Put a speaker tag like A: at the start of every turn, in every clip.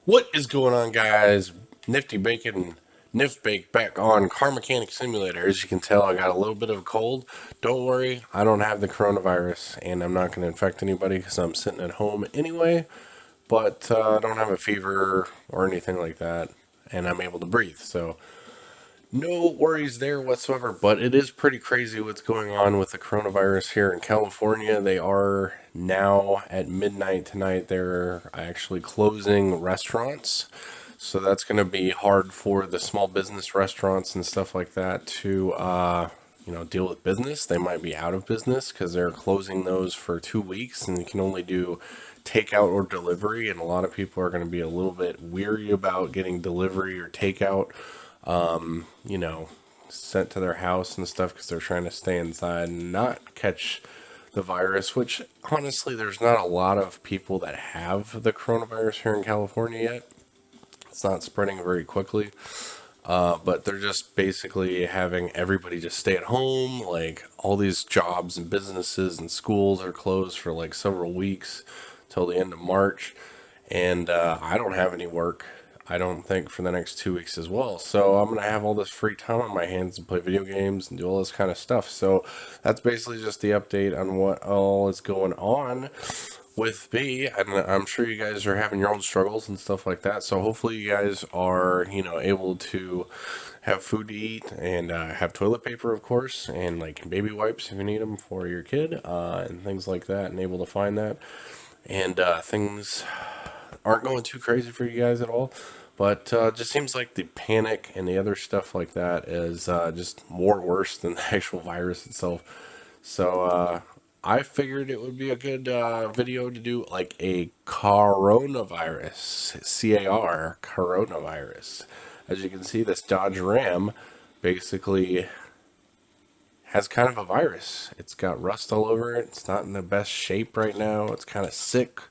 A: What is going on, guys? NiftyBacon, NifBake back on Car Mechanic Simulator. As you can tell, I got a little bit of a cold. Don't worry, I don't have the coronavirus, and I'm not going to infect anybody because I'm sitting at home anyway. But I don't have a fever or anything like that, and I'm able to breathe. So no worries there whatsoever, but it is pretty crazy what's going on with the coronavirus here in California. They are now at midnight tonight, they're actually closing restaurants. So that's going to be hard for the small business restaurants and stuff like that to, deal with business. They might be out of business because they're closing those for 2 weeks and you can only do takeout or delivery. And a lot of people are going to be a little bit weary about getting delivery or takeout sent to their house and stuff because they're trying to stay inside and not catch the virus, which honestly, there's not a lot of people that have the coronavirus here in California yet. It's not spreading very quickly, but they're just basically having everybody just stay at home. Like all these jobs and businesses and schools are closed for like several weeks till the end of March. And I don't have any work, I don't think, for the next 2 weeks as well. So I'm going to have all this free time on my hands and play video games and do all this kind of stuff. So that's basically just the update on what all is going on with me. And I'm sure you guys are having your own struggles and stuff like that. So hopefully you guys are, able to have food to eat and have toilet paper, of course, and like baby wipes if you need them for your kid and things like that, and able to find that. And things aren't going too crazy for you guys at all, but just seems like the panic and the other stuff like that is just more worse than the actual virus itself. So I figured it would be a good video to do like a coronavirus, C-A-R, coronavirus. As you can see, this Dodge Ram basically has kind of a virus. It's got rust all over it. It's not in the best shape right now. It's kind of sick.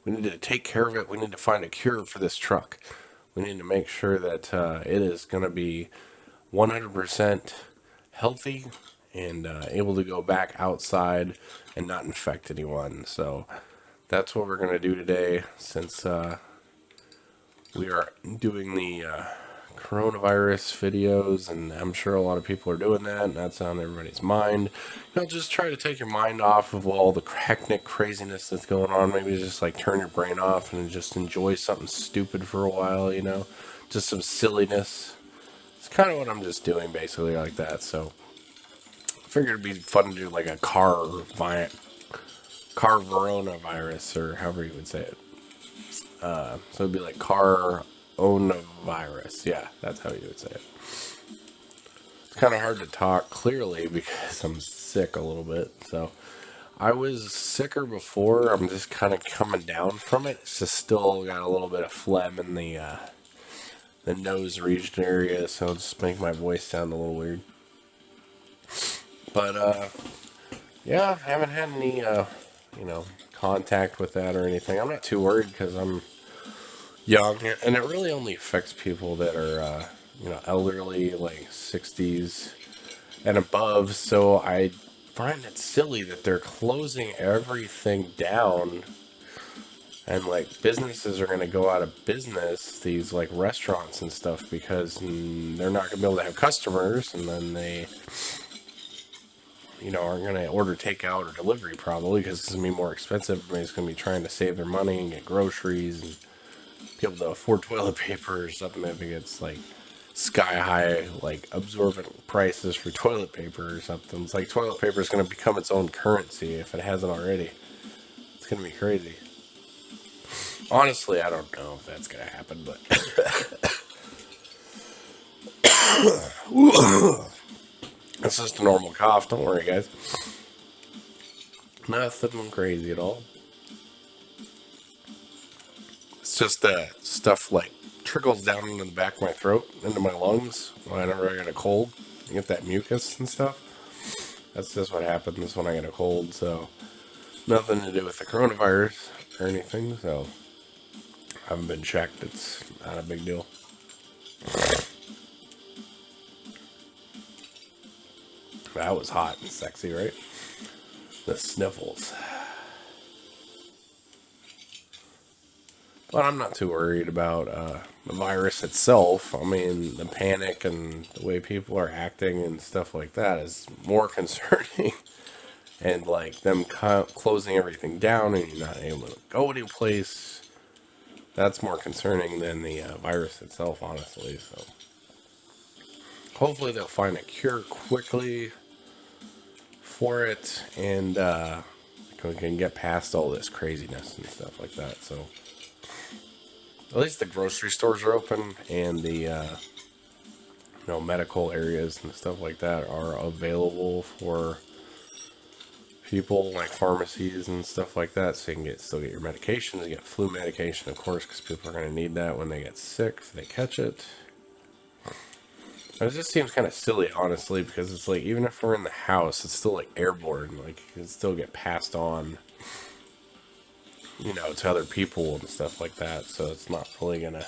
A: We need to take care of it. We need to find a cure for this truck. We need to make sure that it is going to be 100% healthy and able to go back outside and not infect anyone. So that's what we're going to do today, since we are doing the coronavirus videos, and I'm sure a lot of people are doing that, and that's on everybody's mind. Just try to take your mind off of all the hectic craziness that's going on. Maybe just like turn your brain off and just enjoy something stupid for a while, just some silliness. It's kind of what I'm just doing, basically, like that. So I figured it'd be fun to do like a coronavirus, or however you would say it. So it'd be like coronavirus. Yeah, that's how you would say it. It's kind of hard to talk clearly because I'm sick a little bit. So I was sicker before. I'm just kind of coming down from it. It's just still got a little bit of phlegm in the nose region area, so it'll just make my voice sound a little weird. But yeah, I haven't had any contact with that or anything. I'm not too worried because I'm young, and it really only affects people that are elderly, like 60s and above. So I find it silly that they're closing everything down, and like businesses are going to go out of business, these like restaurants and stuff, because they're not going to be able to have customers, and then they aren't going to order takeout or delivery, probably because it's going to be more expensive. Everybody's going to be trying to save their money and get groceries and be able to afford toilet paper or something. If it gets like sky high, like absorbent prices for toilet paper or something, it's like toilet paper is going to become its own currency if it hasn't already. It's going to be crazy. Honestly, I don't know if that's going to happen, but it's just a normal cough. Don't worry, guys. Nothing crazy at all. It's just that stuff like trickles down into the back of my throat, into my lungs whenever I get a cold. You get that mucus and stuff. That's just what happens when I get a cold. So nothing to do with the coronavirus or anything. So I haven't been checked. It's not a big deal. That was hot and sexy, right? The sniffles. But I'm not too worried about the virus itself. I mean, the panic and the way people are acting and stuff like that is more concerning. And like them closing everything down and you're not able to go any place, that's more concerning than the virus itself, honestly. So hopefully they'll find a cure quickly for it, and we can get past all this craziness and stuff like that. So at least the grocery stores are open, and the medical areas and stuff like that are available for people, like pharmacies and stuff like that, so you can still get your medications. You get flu medication, of course, because people are going to need that when they get sick if they catch it. It just seems kind of silly, honestly, because it's like, even if we're in the house, it's still like airborne. Like, it can still get passed on, to other people and stuff like that. So it's not really going to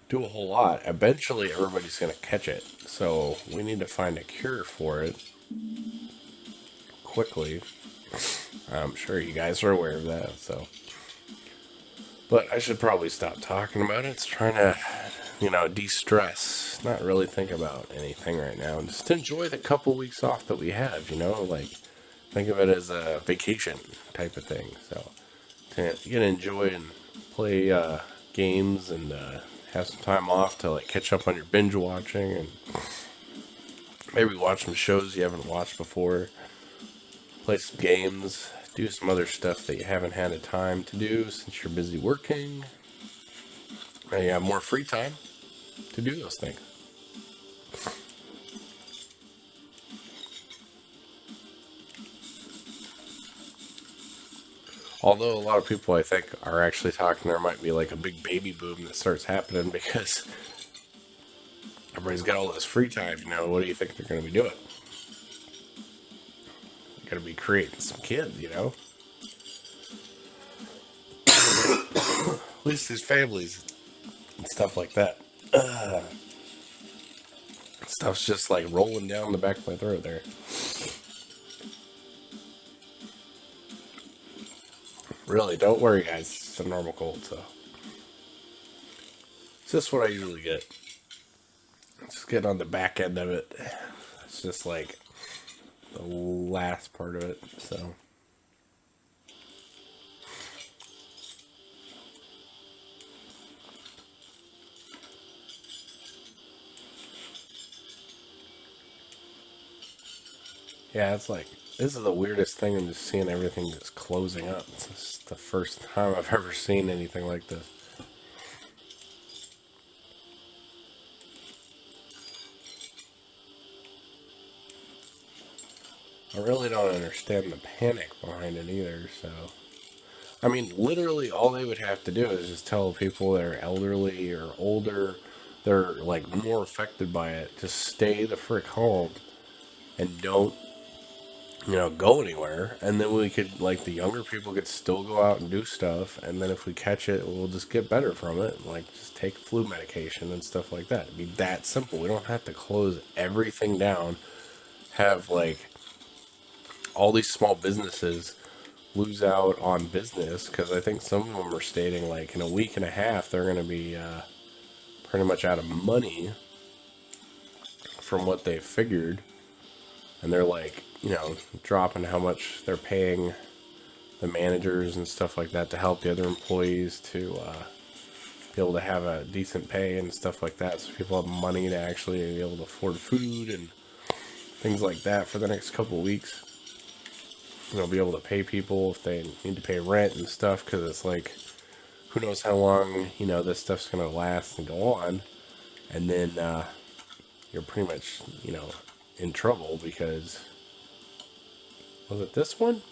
A: do a whole lot. Eventually, everybody's going to catch it. So we need to find a cure for it quickly. I'm sure you guys are aware of that. So, but I should probably stop talking about it. It's trying to, de-stress, not really think about anything right now, and just enjoy the couple weeks off that we have, like, think of it as a vacation type of thing. So, you can enjoy and play games and have some time off to, like, catch up on your binge watching, and maybe watch some shows you haven't watched before, play some games, do some other stuff that you haven't had the time to do since you're busy working, and you have more free time to do those things. Although a lot of people, I think, are actually talking there might be like a big baby boom that starts happening because everybody's got all this free time. What do you think they're going to be doing? They're going to be creating some kids, At least these families and stuff like that. Stuff's just like rolling down the back of my throat there. Really, don't worry, guys. It's a normal cold, so it's just what I usually get. Just getting on the back end of it. It's just like the last part of it, so. Yeah, it's like, this is the weirdest thing. I'm just seeing everything just closing up. It's just the first time I've ever seen anything like this. I really don't understand the panic behind it either, so. I mean, literally all they would have to do is just tell people that are elderly or older, they're like more affected by it, just stay the frick home and don't go anywhere, and then we could, like, the younger people could still go out and do stuff, and then if we catch it, we'll just get better from it, like, just take flu medication and stuff like that. It'd be that simple. We don't have to close everything down, have, like, all these small businesses lose out on business, because I think some of them are stating, like, in a week and a half, they're going to be pretty much out of money from what they figured, and they're, like, dropping how much they're paying the managers and stuff like that to help the other employees to be able to have a decent pay and stuff like that, so people have money to actually be able to afford food and things like that for the next couple of weeks. Be able to pay people if they need to pay rent and stuff, because it's like, who knows how long, this stuff's going to last and go on, and then you're pretty much, in trouble because... Was it this one?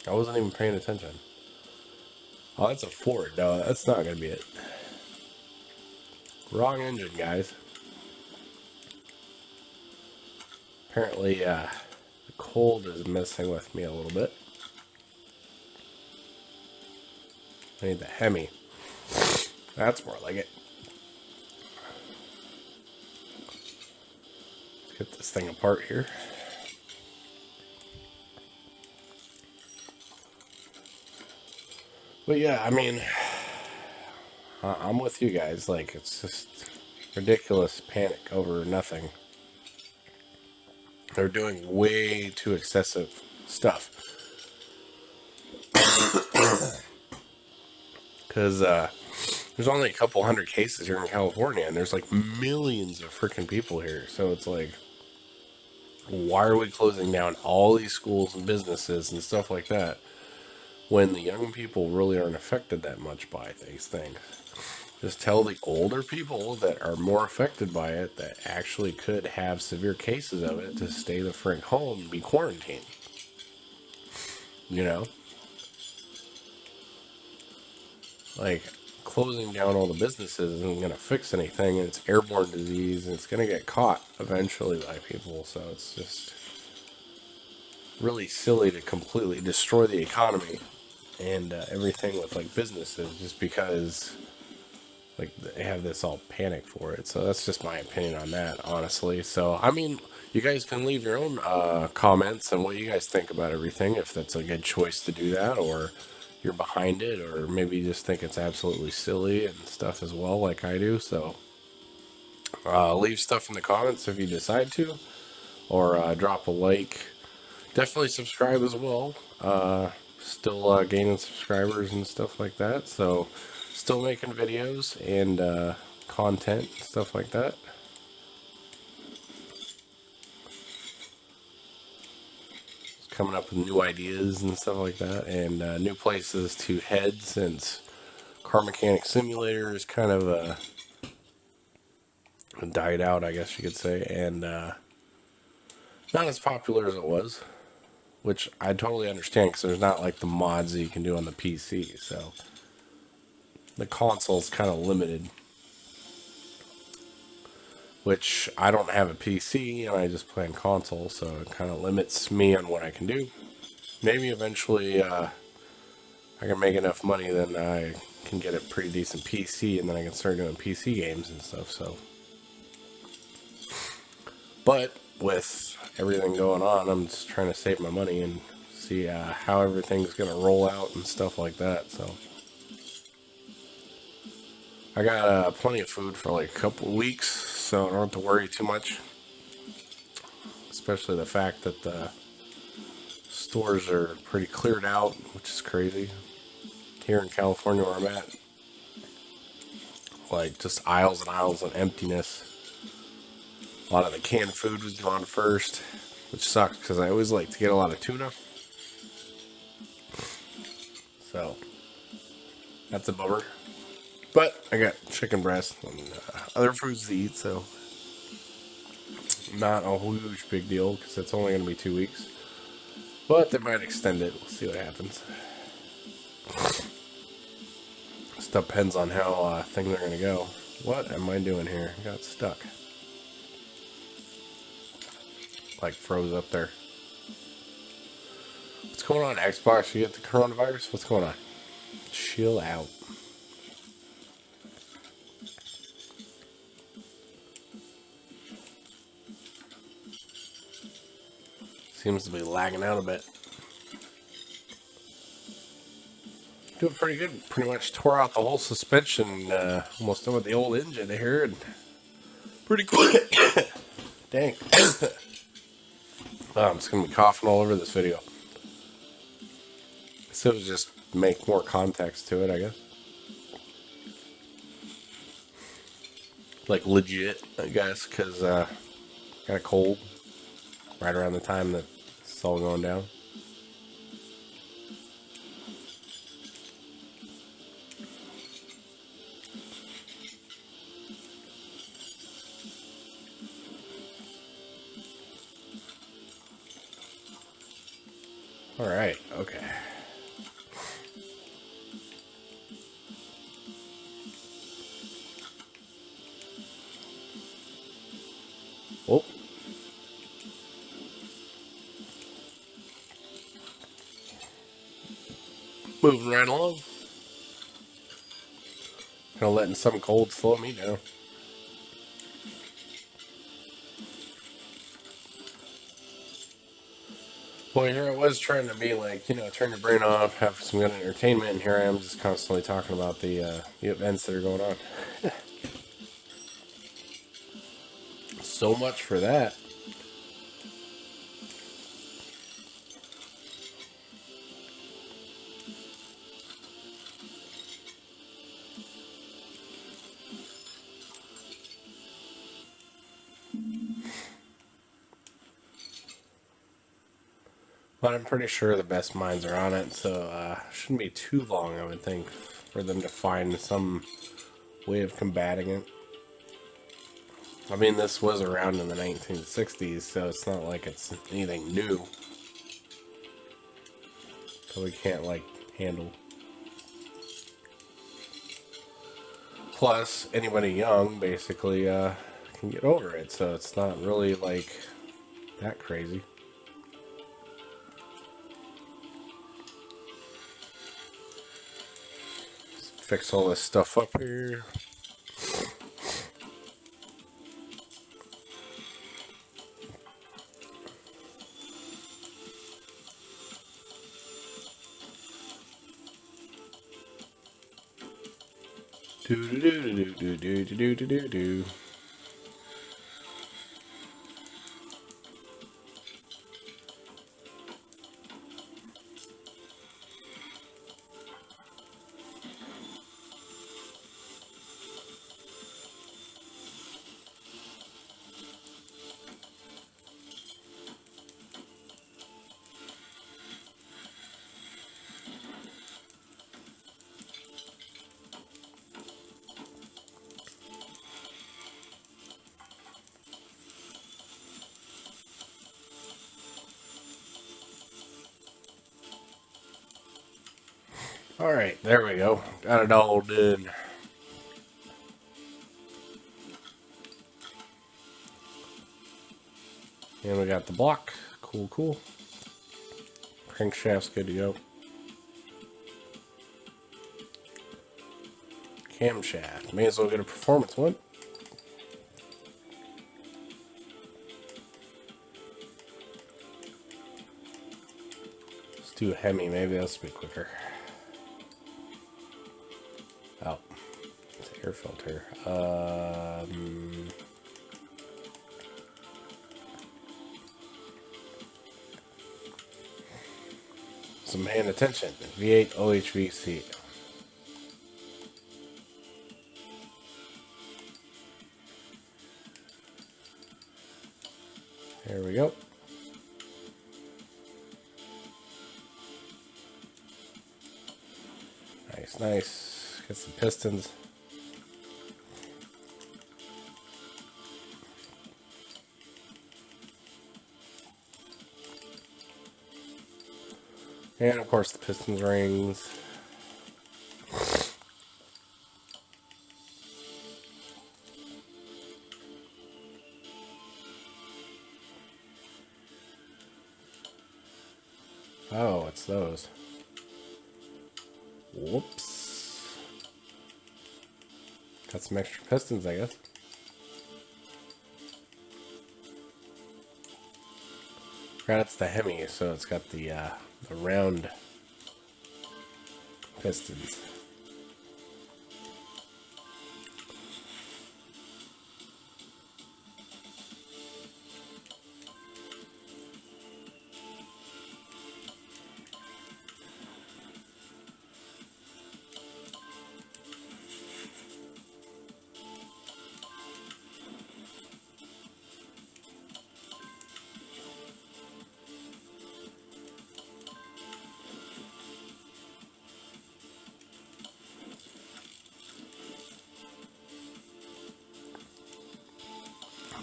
A: I wasn't even paying attention. Oh, that's a Ford. No, that's not going to be it. Wrong engine, guys. Apparently, the cold is messing with me a little bit. I need the Hemi. That's more like it. Let's get this thing apart here. But yeah, I mean, I'm with you guys. Like, it's just ridiculous panic over nothing. They're doing way too excessive stuff. Because there's only a couple hundred cases here in California, and there's like millions of freaking people here. So it's like, why are we closing down all these schools and businesses and stuff like that when the young people really aren't affected that much by these things? Just tell the older people that are more affected by it, that actually could have severe cases of it, to stay the frick home and be quarantined. You know? Like, closing down all the businesses isn't going to fix anything, and it's airborne disease, and it's going to get caught eventually by people, so it's just really silly to completely destroy the economy and everything with, like, businesses just because, like, they have this all panic for it. So that's just my opinion on that, honestly. So, I mean, you guys can leave your own comments on what you guys think about everything, if that's a good choice to do that, or you're behind it, or maybe you just think it's absolutely silly and stuff as well, like I do. So leave stuff in the comments if you decide to, or drop a like. Definitely subscribe as well. Still gaining subscribers and stuff like that, so still making videos and content, stuff like that. Coming up with new ideas and stuff like that, and new places to head, since Car Mechanic Simulator is kind of died out, I guess you could say, and not as popular as it was, which I totally understand, because there's not like the mods that you can do on the PC, so the console's kind of limited, which I don't have a PC and I just play on console, so it kind of limits me on what I can do. Maybe eventually I can make enough money, then I can get a pretty decent PC, and then I can start doing PC games and stuff. So, but with everything going on, I'm just trying to save my money and see how everything's gonna roll out and stuff like that. So I got plenty of food for like a couple of weeks, so I don't have to worry too much. Especially the fact that the stores are pretty cleared out, which is crazy. Here in California where I'm at, like just aisles and aisles of emptiness. A lot of the canned food was gone first, which sucks because I always like to get a lot of tuna. So that's a bummer. But I got chicken breast and other foods to eat, so not a huge big deal, because it's only going to be 2 weeks. But they might extend it. We'll see what happens. This depends on how things are going to go. What am I doing here? I got stuck. Like froze up there. What's going on, Xbox? You get the coronavirus? What's going on? Chill out. Seems to be lagging out a bit. Doing pretty good. Pretty much tore out the whole suspension. Almost done with the old engine here. And pretty quick. Dang. I'm just going to be coughing all over this video. So it was just make more context to it, I guess. Like legit, I guess, because got a cold right around the time that it's all going down. All right, okay. Oh. Moving right along. Kind of letting some cold slow me down. Well, here I was trying to be like, turn your brain off, have some good entertainment, and here I am just constantly talking about the events that are going on. So much for that. But I'm pretty sure the best minds are on it, so shouldn't be too long, I would think, for them to find some way of combating it. I mean, this was around in the 1960s, so it's not like it's anything new. So we can't, like, handle. Plus, anybody young, basically, can get over it, so it's not really, like, that crazy. Fix all this stuff up here. Do do do do do do do do do. Alright, there we go. Got it all done. And we got the block. Cool, cool. Crankshaft's good to go. Camshaft. May as well get a performance one. Let's do a Hemi. Maybe that'll be quicker. Oh. It's an air filter. Some hand attention. V8 OHVC. There we go. Nice, nice. Get some pistons. And of course the pistons rings. Oh, it's those. Whoops. Got some extra pistons, I guess. Forgot it's the Hemi, so it's got the round pistons.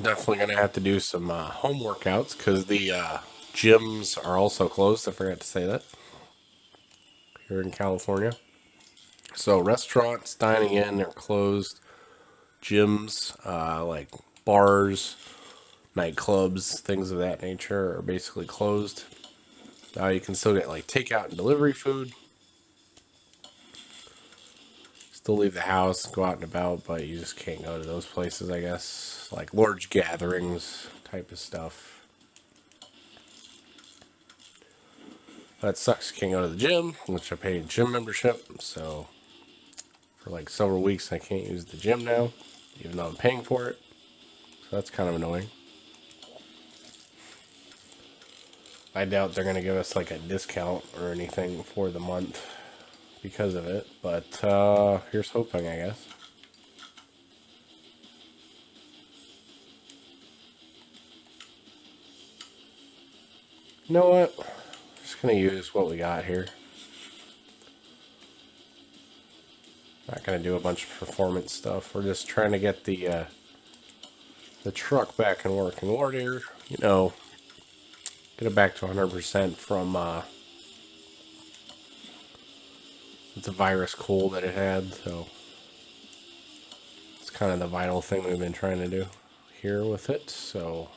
A: Definitely going to have to do some home workouts because the gyms are also closed. I forgot to say that here in California. So restaurants, dining in are closed. Gyms, like bars, nightclubs, things of that nature are basically closed. You can still get like takeout and delivery food. Still leave the house, go out and about, but you just can't go to those places, I guess. Like large gatherings type of stuff. That sucks. Can't go to the gym, which I paid gym membership. So for like several weeks, I can't use the gym now, even though I'm paying for it. So that's kind of annoying. I doubt they're going to give us like a discount or anything for the month because of it. But here's hoping, I guess. You know what? I'm just going to use what we got here. Not going to do a bunch of performance stuff. We're just trying to get the truck back in working order. You know, get it back to 100% from the virus cold that it had. So it's kind of the vital thing we've been trying to do here with it. So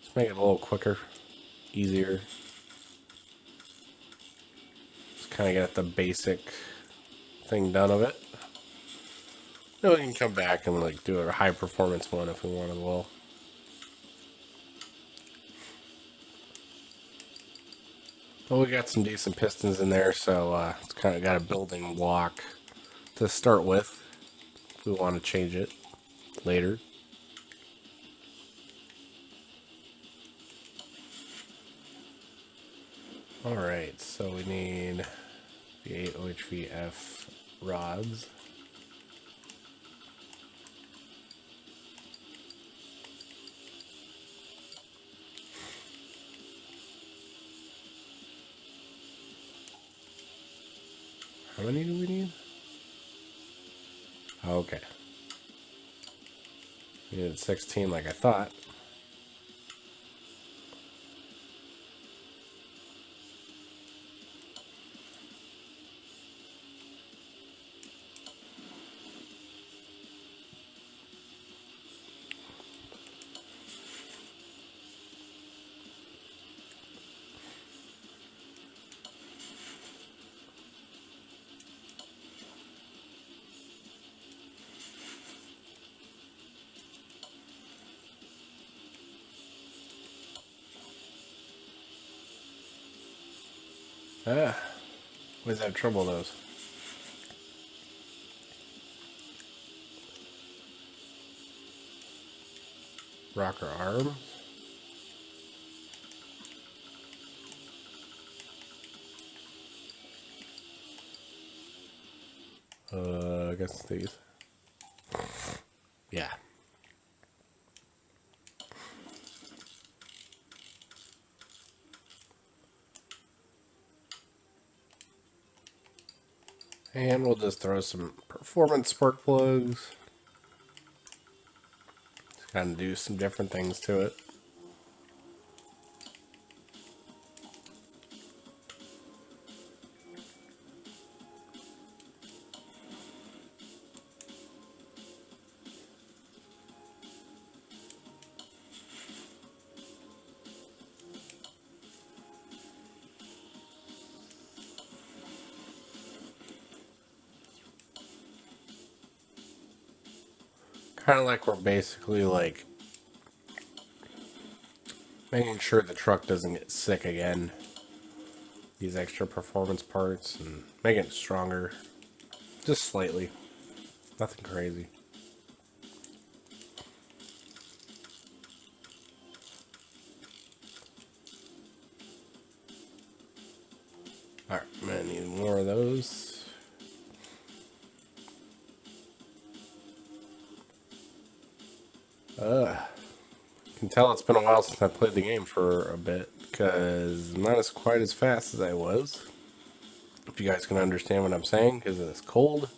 A: let's make it a little quicker, easier. Just kind of get the basic thing done of it. Then we can come back and like do a high performance one if we want as well. Well, we got some decent pistons in there, so it's kind of got a building block to start with if we want to change it later. Alright, so we need the 8 OHVF rods. How many do we need? Okay. We needed 16 like I thought. Always have trouble with those. Rocker arm. I guess these. Yeah. And we'll just throw some performance spark plugs. Just kind of do some different things to it. Kind of like we're basically like making sure the truck doesn't get sick again. These extra performance parts and making it stronger. Just slightly. Nothing crazy. Alright, I'm gonna need more of those. You can tell it's been a while since I played the game for a bit, because I'm not as quite as fast as I was. If you guys can understand what I'm saying, because it's cold.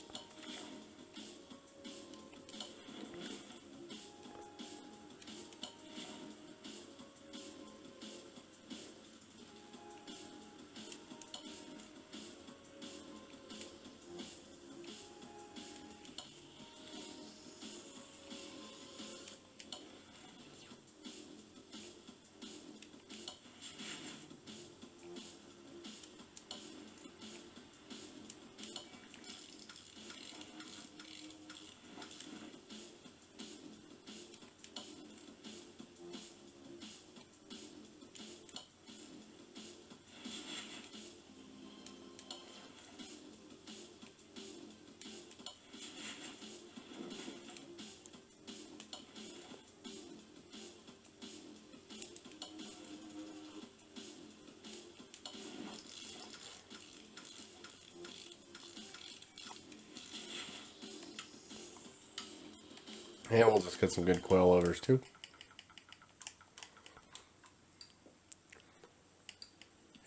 A: And we'll just get some good coilovers too.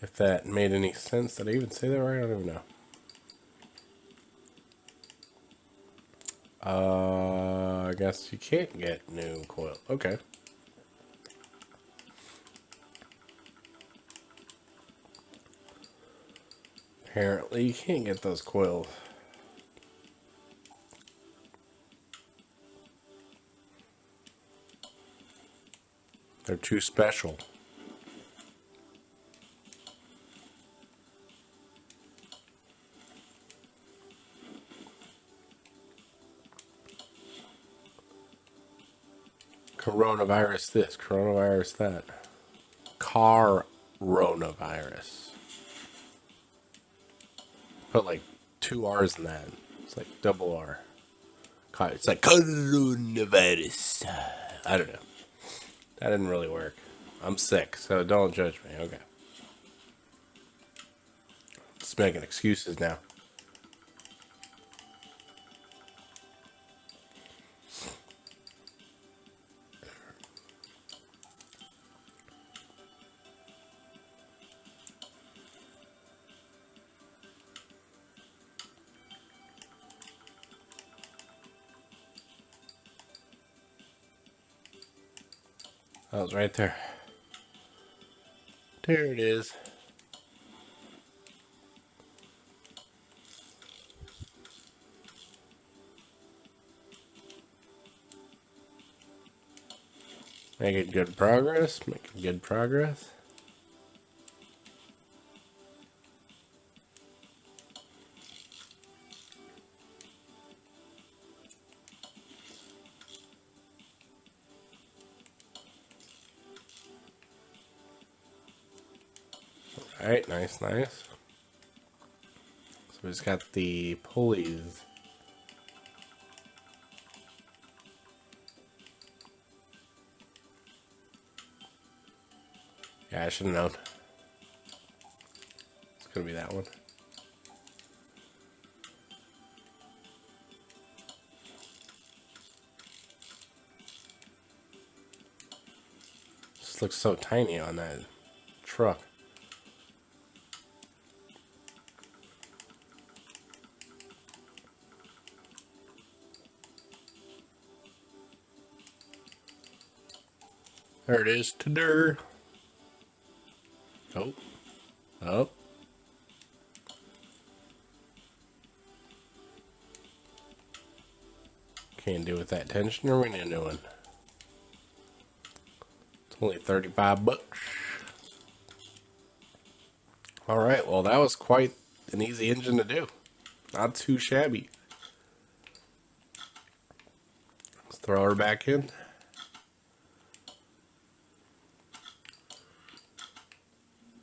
A: If that made any sense, did I even say that right? I don't even know. I guess you can't get new coil. Okay. Apparently you can't get those coils. They're too special. CoronaVirus this, CoronaVirus that. CaronaVirus. Put like 2 R's in that. It's like double R. It's like CoronaVirus. I don't know. That didn't really work. I'm sick, so don't judge me. Okay. Just making excuses now. Oh, it's right there. There it is. Making good progress. Making good progress. Alright, nice, nice. So we just got the pulleys. Yeah, I should have known. It's gonna be that one. This looks so tiny on that truck. There it is. Ta-der. Oh. Oh. Can't do with that tension, or we need a new one. It's only 35 bucks. Alright, well that was quite an easy engine to do. Not too shabby. Let's throw her back in.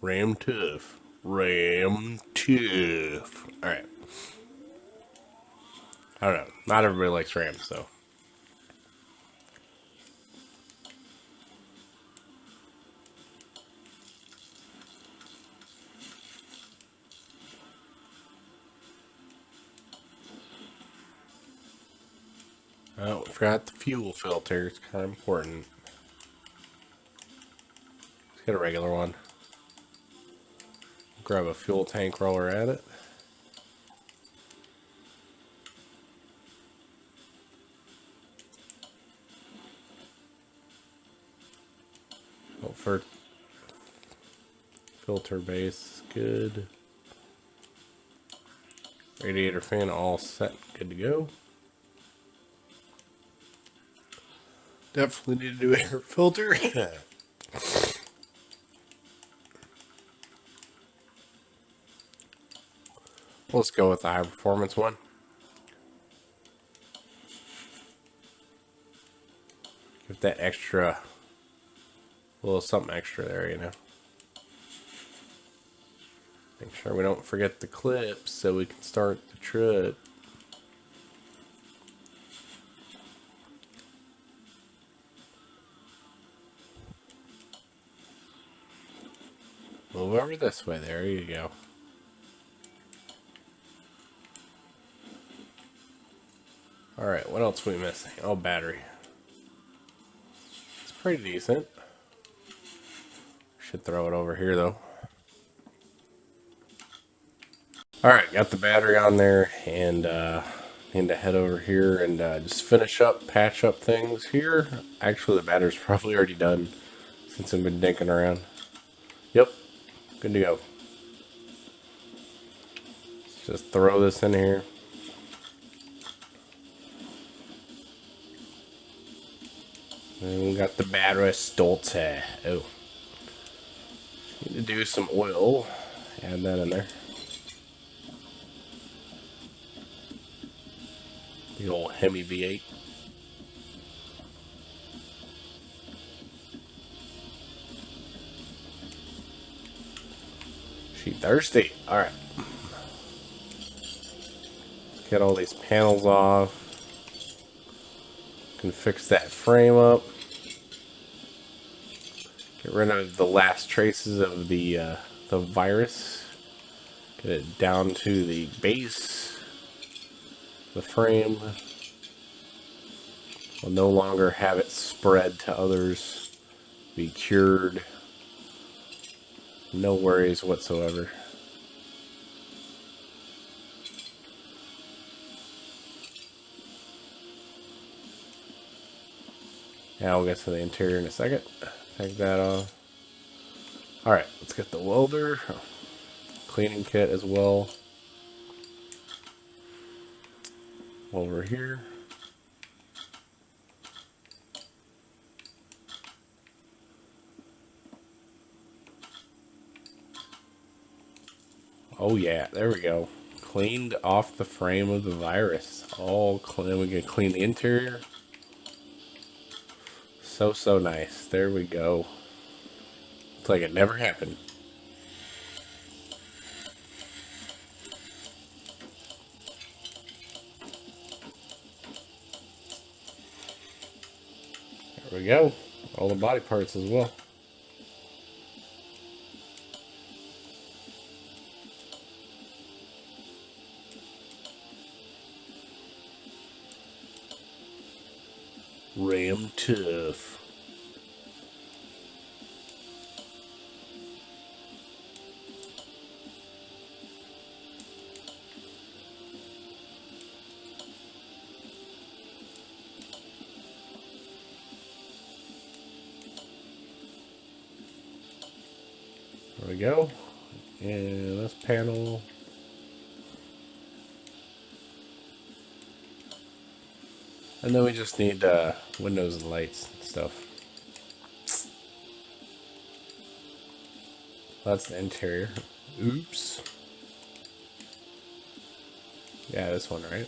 A: Ram tough. Ram tough. Alright. I don't know. Not everybody likes Rams, so. Oh, we forgot the fuel filter. It's kind of important. Let's get a regular one. Grab a fuel tank while we're at it. Oh, for filter base, good. Radiator fan all set, good to go. Definitely need to do air filter. Let's go with the high performance one. Give that extra, a little something extra there, you know. Make sure we don't forget the clips so we can start the truck. Move over this way, there you go. Alright, what else are we missing? Oh, battery. It's pretty decent. Should throw it over here though. Alright, got the battery on there, and need to head over here and just finish up, patch up things here. Actually, the battery's probably already done since I've been dinking around. Yep, good to go. Let's just throw this in here. And we got the battery stolze. Oh. Need to do some oil. Add that in there. The old Hemi V8. She thirsty. Alright. Get all these panels off. Can fix that frame up. Get rid of the last traces of the virus. Get it down to the base. The frame. Will no longer have it spread to others. Be cured. No worries whatsoever. Now we'll get to the interior in a second. Take that off. Alright, let's get the welder. Cleaning kit as well. Over here. Oh yeah, there we go. Cleaned off the frame of the virus. All clean. We can clean the interior. So nice. There we go. It's like it never happened. There we go. All the body parts as well. Ram tough. There we go. And this panel. And then we just need windows and lights and stuff. That's the interior. Oops. Yeah, this one, right?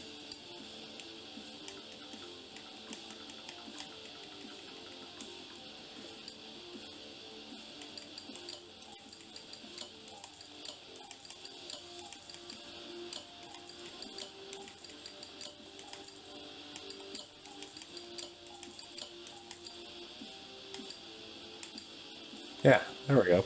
A: Yeah, there we go.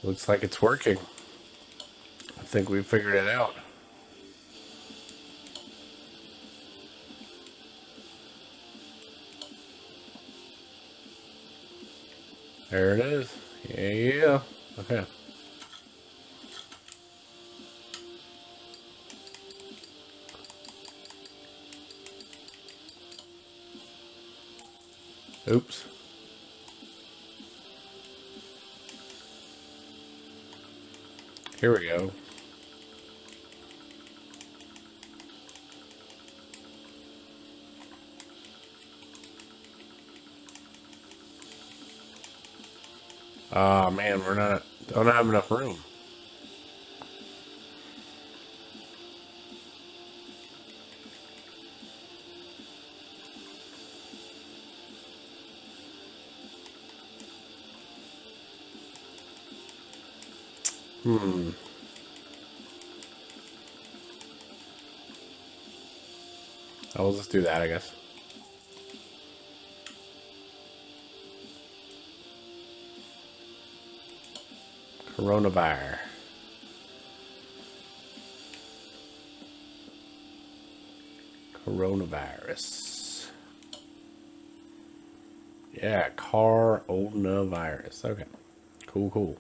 A: Looks like it's working. I think we figured it out. There it is. Yeah. Okay. Oops. Here we go. Oh man, don't have enough room. we'll just do that, I guess. CoronaVirus. CoronaVirus. Yeah, CoronaVirus. Okay. Cool, cool.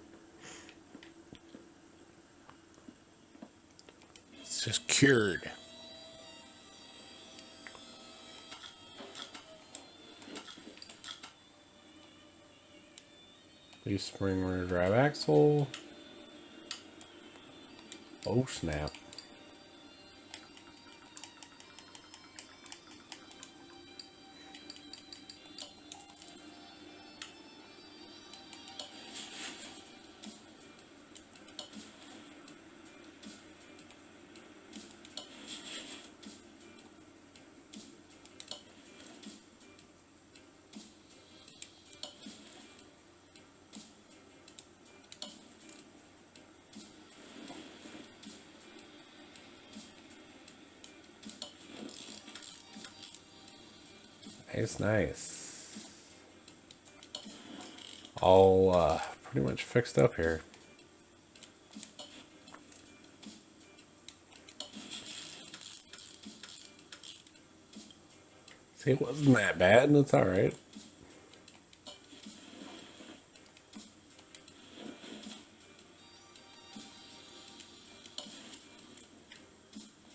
A: It's just cured. Leaf spring rear drive axle. Oh, snap. Nice, nice. All pretty much fixed up here. See, it wasn't that bad, and it's alright.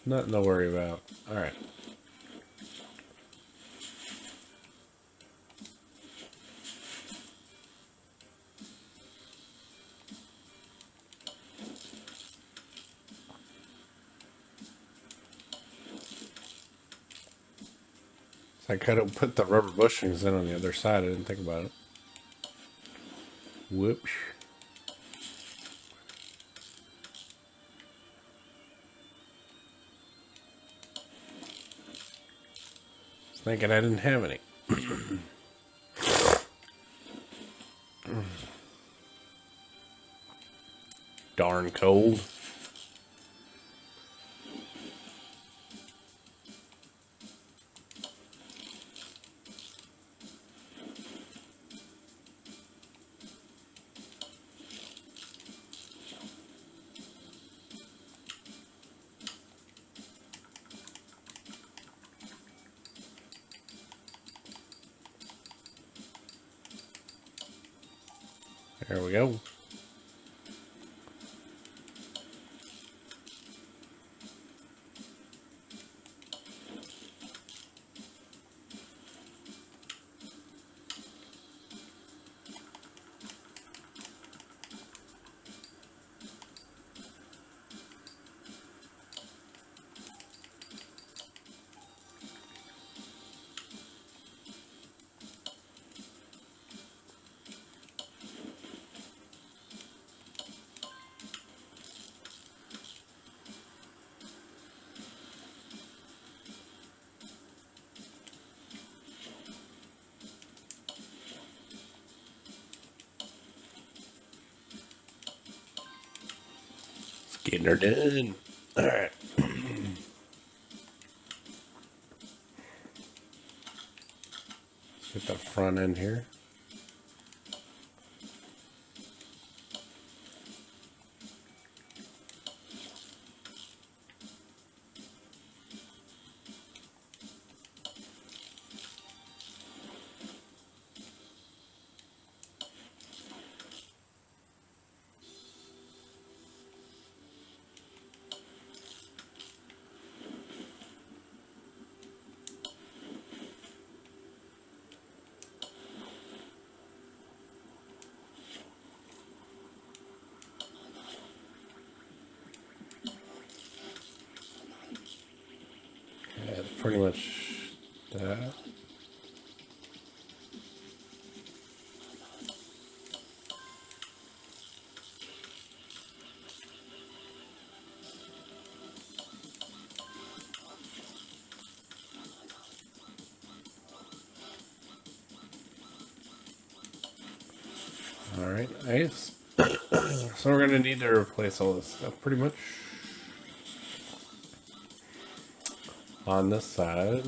A: Nothing to worry about. Alright. I could have put the rubber bushings in on the other side. I didn't think about it. Whoops. Thinking I didn't have any. Darn cold. There we go. Getting her done. All right. Get the front end here. Yeah, it's pretty much that. All right, nice. So we're gonna need to replace all this stuff pretty much. on this side.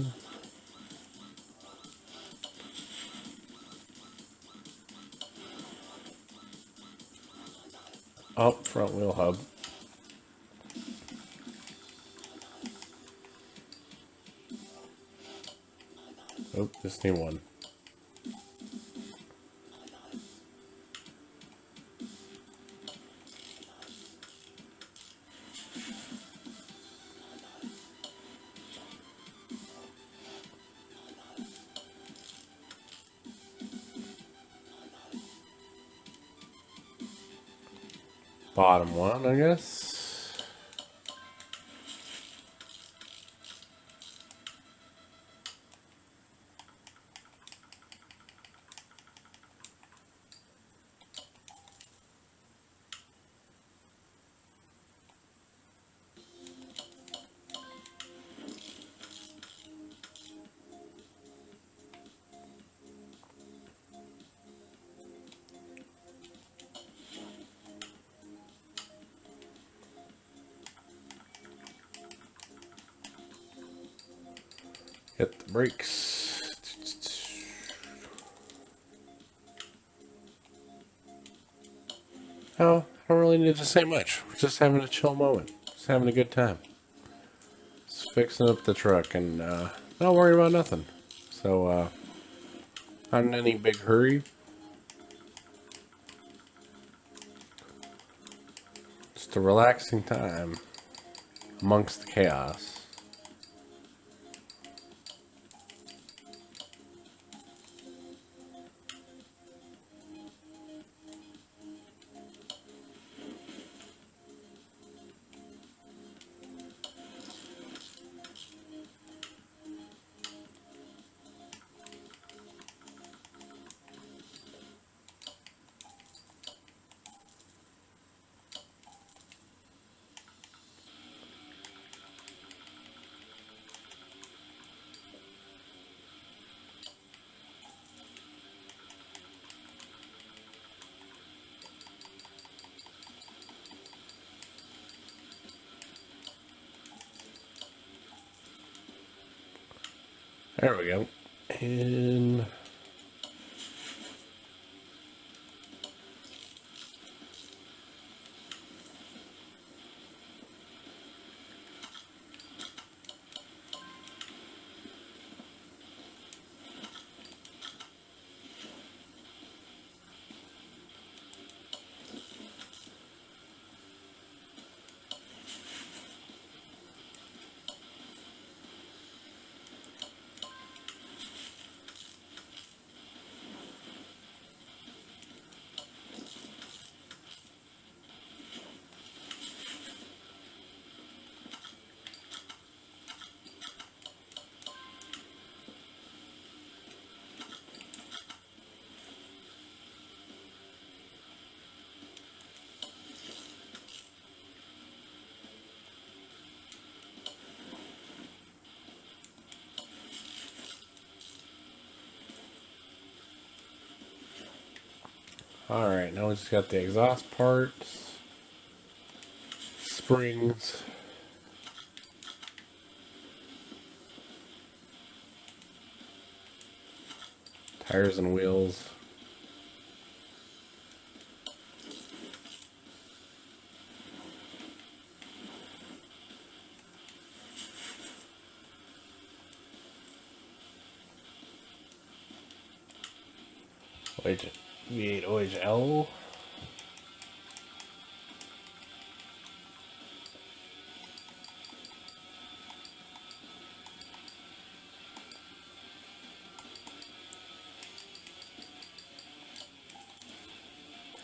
A: Up front wheel hub. Oh, just need one. Bottom one, I guess. Hit the brakes. Oh, I don't really need to say much. We're just having a chill moment. Just having a good time. Just fixing up the truck and not worry about nothing. So, not in any big hurry. Just a relaxing time amongst the chaos. There we go. And alright, now we just got the exhaust parts, springs, tires and wheels. V8 OHL.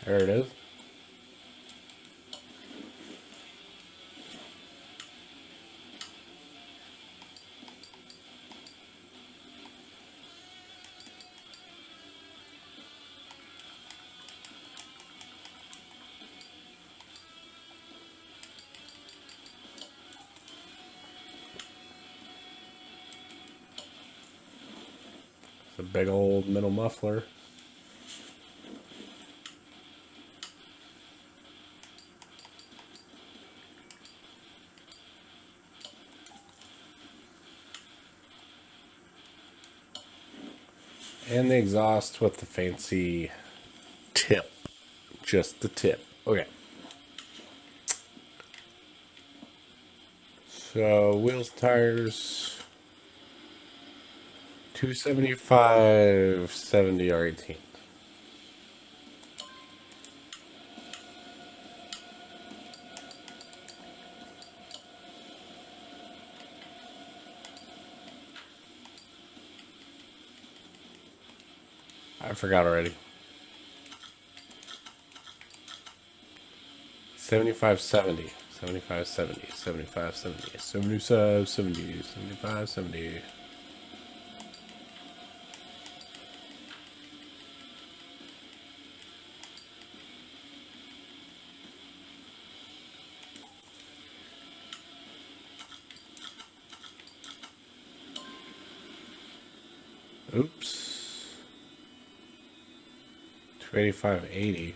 A: There it is. It's a big old middle muffler. And the exhaust with the fancy tip. Just the tip. Okay. So, wheels, tires, 275, 70, or 18. I forgot already. 75, 70. 75, 70. 75, 70. 75, 70. 75, 70. Oops. 285, 80.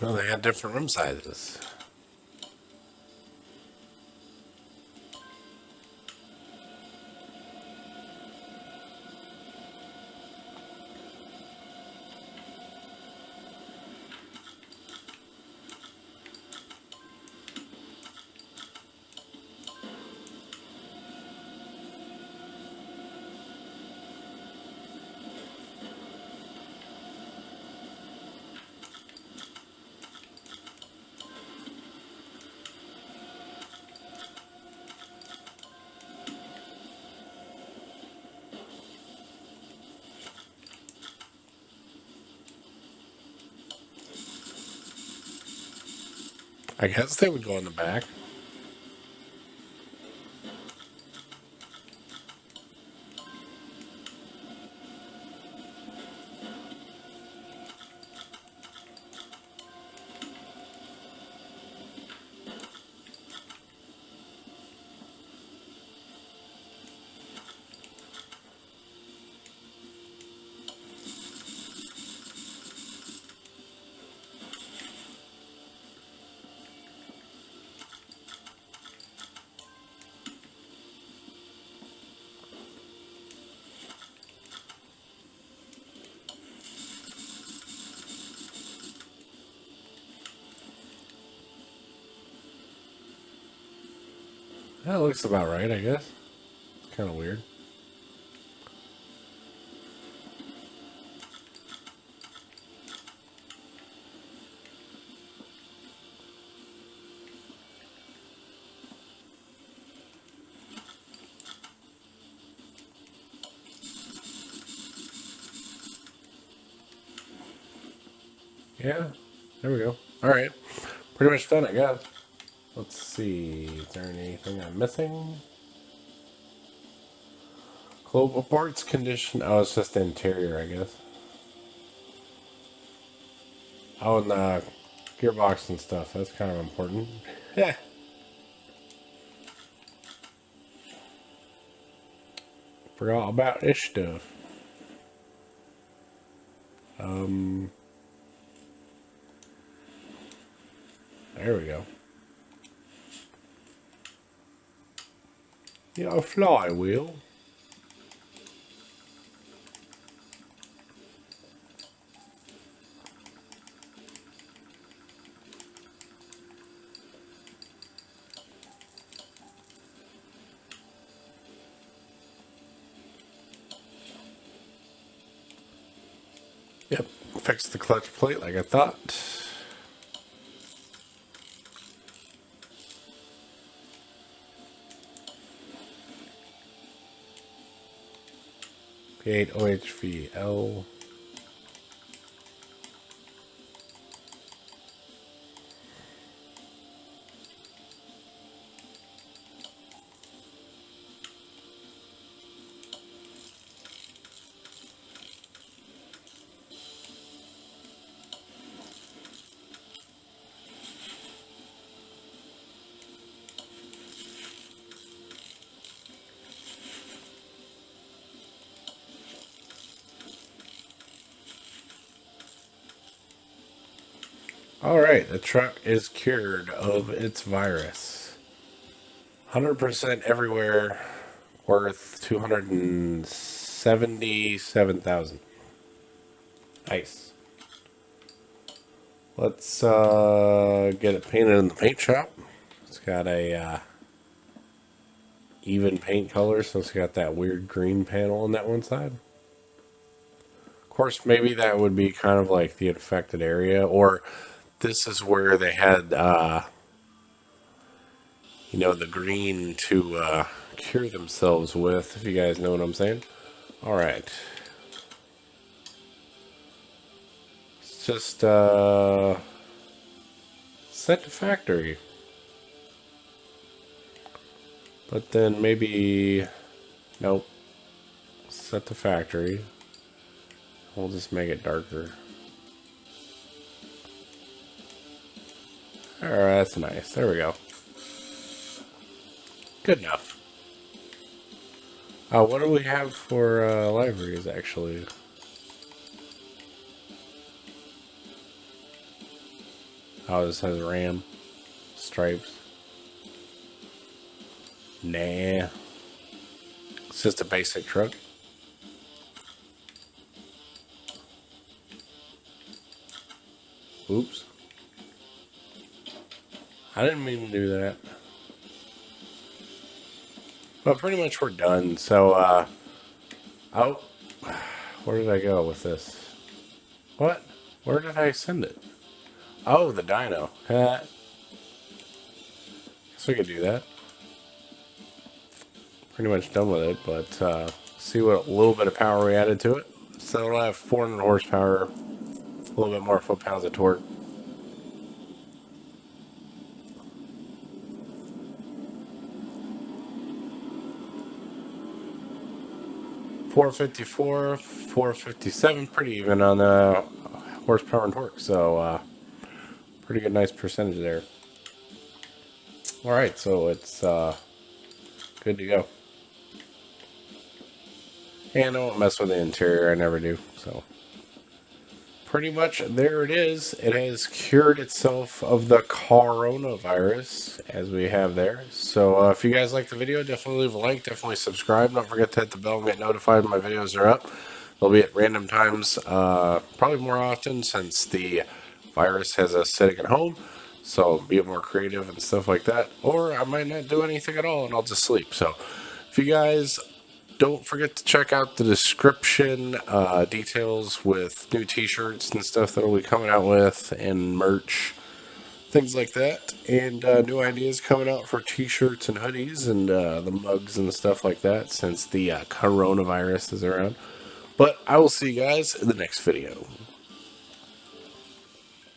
A: No, they had different rim sizes. I guess they would go in the back. That looks about right, I guess. Kind of weird. Yeah, there we go. All right, pretty much done, I guess. Let's see. Is there anything I'm missing? Global parts condition. Oh, it's just the interior, I guess. Oh, and the gearbox and stuff. That's kind of important. Yeah. Forgot about this stuff. There we go. Yeah, a flywheel. Yep, fixed the clutch plate like I thought. P8 OHVL. Alright, the truck is cured of its virus. 100% everywhere, worth $277,000. Nice. Let's get it painted in the paint shop. It's got a even paint color, so it's got that weird green panel on that one side. Of course, maybe that would be kind of like the infected area, or this is where they had, you know, the green to cure themselves with, if you guys know what I'm saying. Alright. It's just set to factory. But then maybe, nope, set to factory. We'll just make it darker. Alright, that's nice. There we go. Good enough. What do we have for liveries, actually? Oh, this has Ram stripes. Nah. It's just a basic truck. Oops. I didn't mean to do that. But pretty much we're done. So, oh, where did I go with this? What? Where did I send it? Oh, the dyno. Guess we could do that. Pretty much done with it, but see what little bit of power we added to it. So it'll have 400 horsepower, a little bit more foot-pounds of torque. .454, 457, pretty even on the horsepower and torque. So pretty good, nice percentage there. All right, so it's good to go. And I won't mess with the interior, I never do. So pretty much there it is. It has cured itself of the coronavirus, as we have there. So if you guys like the video, definitely leave a like, definitely subscribe. Don't forget to hit the bell and get notified when my videos are up. They'll be at random times, probably more often since the virus has us sitting at home. So be more creative and stuff like that. Or I might not do anything at all and I'll just sleep. So if you guys don't forget to check out the description, details with new t-shirts and stuff that we'll be coming out with, and merch, things like that, and new ideas coming out for t-shirts and hoodies and the mugs and stuff like that, since the coronavirus is around. But I will see you guys in the next video.